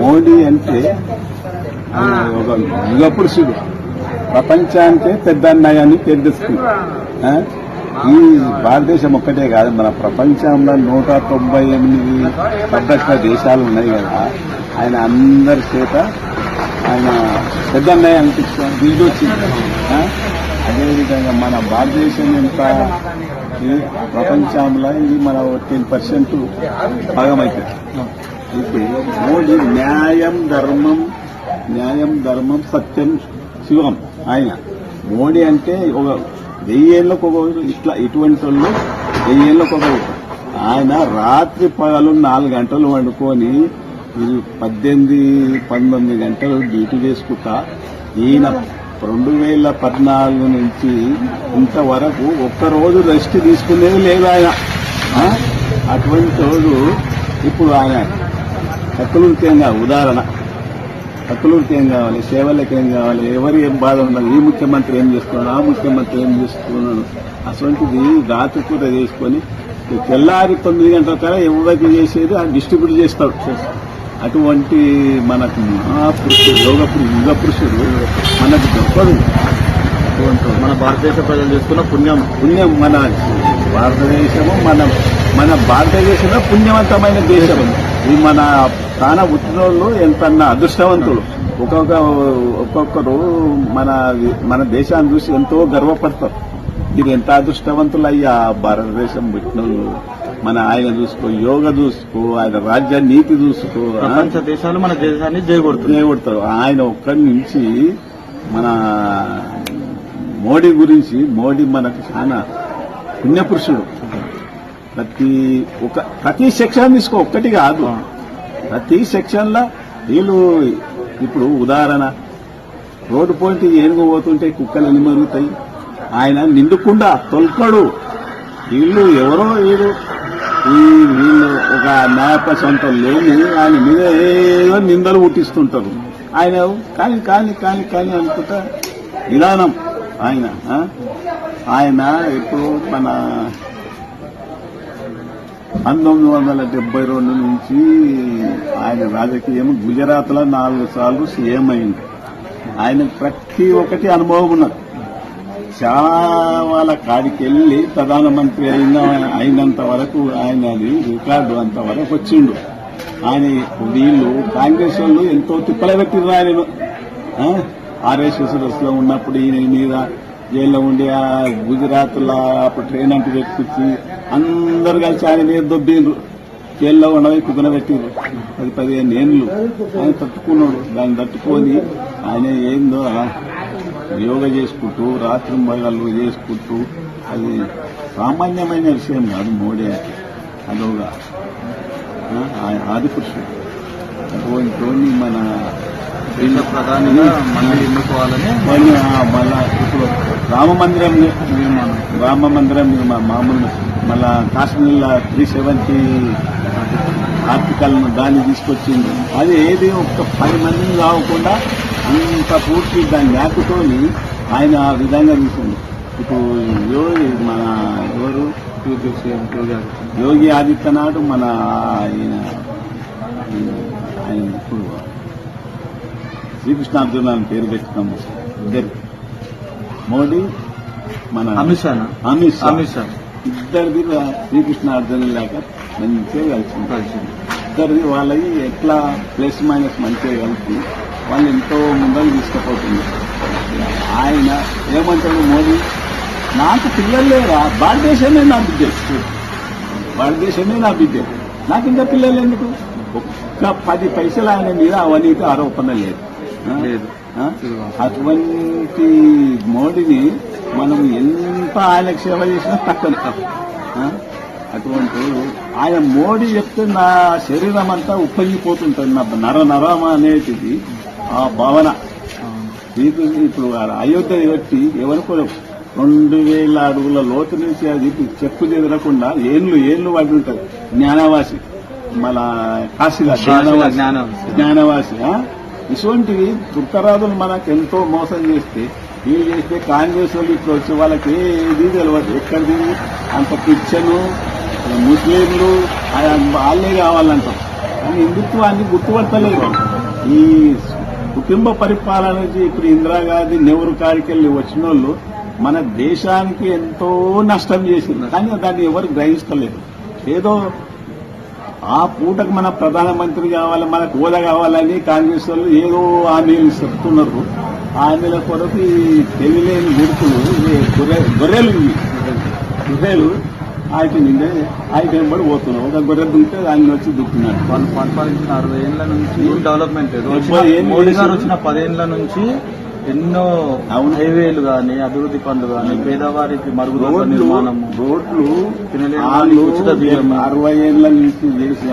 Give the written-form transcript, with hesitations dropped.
మోడీ అంటే ఒక యుగ పురుషుడు, ప్రపంచానికే పెద్ద అన్నయ్యని తెలుస్తుంది. ఈ భారతదేశం ఒక్కటే కాదు, మన ప్రపంచంలో 198 సభ్యత్వ దేశాలు ఉన్నాయి కదా, ఆయన అందరి చేత ఆయన పెద్ద అన్నయ్య అనిపించిన దిగి వచ్చింది. అదేవిధంగా మన భారతదేశం ఎంత ప్రపంచంలో ఇది మన 10% భాగమవుతుంది. అయితే మోడీ న్యాయం ధర్మం సత్యం శివం. ఆయన మోడీ అంటే ఒక 1000 ఏళ్ళకు ఒక ఇటువంటి వాళ్ళు 1000 ఏళ్ళకు ఒక. ఆయన రాత్రి పగలు 4 గంటలు వండుకొని 18-19 గంటలు డ్యూటీ చేసుకుంటా ఈయన 2014 నుంచి ఇంతవరకు ఒక్కరోజు రెస్ట్ తీసుకునేది లేదు ఆయన. అటువంటి రోజు ఇప్పుడు ఆయన హక్కులకి ఏం కావాలి, ఉదాహరణ హక్కులకి ఏం కావాలి, సేవలకి ఏం కావాలి, ఎవరు ఏం బాధ ఉన్నది, ఈ ముఖ్యమంత్రి ఏం చేస్తున్నాడు, ఆ ముఖ్యమంత్రి ఏం చేస్తున్నాడు, అటువంటిది రాత్రి పూట చేసుకొని తెల్లారి 9 గంటల కల్లా ఎవరికి చేసేది ఆ డిస్ట్రిబ్యూట్ చేస్తాడు. అటువంటి మనకు మహాపురుషుడు, యుగ పురుషుడు మనకు దొరకదు. మన భారతదేశ ప్రజలు చేసుకున్న పుణ్యం మన భారతదేశము మన భారతదేశంలో పుణ్యవంతమైన దేశం. ఇది మన ప్రాణ ఉత్తరోళ్ళు ఎంతన్నా అదృష్టవంతులు. ఒక్కొక్కరు మన దేశాన్ని చూసి ఎంతో గర్వపడతారు. ఇది ఎంత అదృష్టవంతులు అయ్యా భారతదేశం పుట్టినోళ్ళు. మన ఆయన చూసుకో, యోగా చూసుకో, ఆయన రాజ్య నీతి చూసుకో, ప్రపంచ దేశాలు మన దేశాన్ని జయగొడతారు. ఆయన ఒక్కడి నుంచి మన మోడీ గురించి, మోడీ మనకు చాలా పుణ్యపురుషుడు. ప్రతి సెక్షన్ తీసుకో, ఒక్కటి కాదు, ప్రతి సెక్షన్ లో వీళ్ళు ఇప్పుడు ఉదాహరణ రోడ్డు పోయింటి ఏనుగు పోతుంటే కుక్కలు ఎన్ని మరుగుతాయి, ఆయన నిండుకుండా తొలకడు. వీళ్ళు ఎవరో వీళ్ళు ఒక న్యాయపసంతం లేని ఆయన మీద ఏదో నిందలు పుట్టిస్తుంటారు. ఆయన కానీ అనుకుంటా విధానం ఆయన ఇప్పుడు మన 1972 నుంచి ఆయన రాజకీయం గుజరాత్ లో 4 సార్లు సీఎం అయింది. ఆయన ప్రతి ఒక్కటి అనుభవం ఉన్నది. చాలా కాడికి వెళ్లి ప్రధానమంత్రి అయినంత వరకు ఆయన రికార్డు అంతవరకు వచ్చిండు. ఆయన వీళ్ళు కాంగ్రెస్ వాళ్ళు ఎంతో తిప్పలబెట్టిర్రు ఆయనను. RSS లో ఉన్నప్పుడు ఈయన మీద జైల్లో ఉండి గుజరాత్ లో అప్పుడు ట్రైన్ అంటే పెట్టుకొచ్చి అందరు కలిసి ఆయన మీద దొబ్బిండ్రు, జైల్లో ఉండవై కుదనబెట్టిర్రు. 10-15 ఏళ్ళు ఆయన తట్టుకున్నాడు. దాన్ని తట్టుకొని ఆయన ఏందో యోగా చేసుకుంటూ రాత్రి మగళ్ళు చేసుకుంటూ, అది సామాన్యమైన విషయం కాదు. మోడీ అదోగా ఆది పురుషుడు. అటువంటి మన ప్రధానిగా మళ్ళీ ఎన్నుకోవాలని మళ్ళా ఇప్పుడు రామ మందిరం మామూలు మళ్ళా కాశ్మీర్లో 370 ఆర్టికల్ దాన్ని తీసుకొచ్చింది. అది ఏది ఒక్క 10 మందిని కాకుండా అంత పూర్తి దాని జ్ఞాపకతోని ఆయన ఆ విధంగా తీసుకుంది. ఇప్పుడు మన ఎవరు యోగి ఆదిత్యనాథ్ మన ఆయన ఇప్పుడు శ్రీకృష్ణార్జున అని పేరు పెట్టుకున్నాము ఇద్దరు. మోడీ మన అమిత్ షా ఇద్దరిది శ్రీకృష్ణార్జున లేక మంచిగా కలిసింది. ఇద్దరిది వాళ్ళకి ఎట్లా ప్లస్ మైనస్ మంచిగా కలిసి వాళ్ళు ఎంతో ముందరకు తీసుకుపోతుంది. ఆయన ఏమంటాడు మోడీ, నాకు పిల్లలు లేరా, భారతదేశమే నా బిడ్డ, నాకు ఇంకా పిల్లలు ఎందుకు? ఒక్క 10 పైసలు ఆయన మీద అవినీతి ఆరోపణ లేదు. అటువంటి మోడీని మనం ఎంత ఆయనకు సేవ చేసినా తక్కువ. అటువంటి ఆయన మోడీ చెప్తే నా శరీరం అంతా ఉప్పొంగిపోతుంటుంది, నా నరం అనేది ఆ భావన. ఇప్పుడు అయోధ్య పెట్టి ఎవరికో 2000 అడుగుల లోతు నుంచి అది చెప్పు చెదరకుండా ఏళ్లు పడి ఉంటుంది. జ్ఞానవాసి మన కాశీలో జ్ఞానవాసి. ఇటువంటివి దుర్కరాదులు మనకు ఎంతో మోసం చేస్తే, వీళ్ళు చేస్తే కాంగ్రెస్ వాళ్ళు ఇట్లా వచ్చి వాళ్ళకి ఏది తెలియదు. ఎక్కడిది అంత పిచ్చను ముస్లింలు వాళ్ళే కావాలంటారు. కానీ హిందుత్వాన్ని గుర్తుపడతలేదు. ఈ కుటుంబ పరిపాలన నుంచి ఇప్పుడు ఇందిరాగాంధీ నెహ్రూ కాడికెళ్ళి వచ్చిన వాళ్ళు మన దేశానికి ఎంతో నష్టం చేసింది, కానీ దాన్ని ఎవరు గ్రహిస్తలేదు. ఏదో ఆ పూటకు మన ప్రధానమంత్రి కావాలి, మనకు హోదా కావాలని కాంగ్రెస్ వాళ్ళు ఏదో హామీలు చెప్తున్నారు. హామీల కొరకు ఈ తెలియలేని గుర్తులు గొర్రెలు ఆటి నిండే ఆటి వెంబడి పోతున్నాం. ఒక గొర్రె దుంటే దాన్ని వచ్చి దుక్కున్నాడు. వాళ్ళు పరిపాలించిన 60 ఏళ్ల నుంచి డెవలప్మెంట్ లేదు. 70 ఏళ్ళు మోడీ గారు వచ్చిన 10 ఏళ్ల నుంచి ఎన్నో హైవేలు గాని, అభివృద్ధి పనులు గాని, పేదవారికి మరుగుదొడ్ల నిర్మాణము, రోడ్లు తినలేని వాళ్ళకి ఉచిత బియ్యం, 60 ఏళ్ల నుంచి చేసిన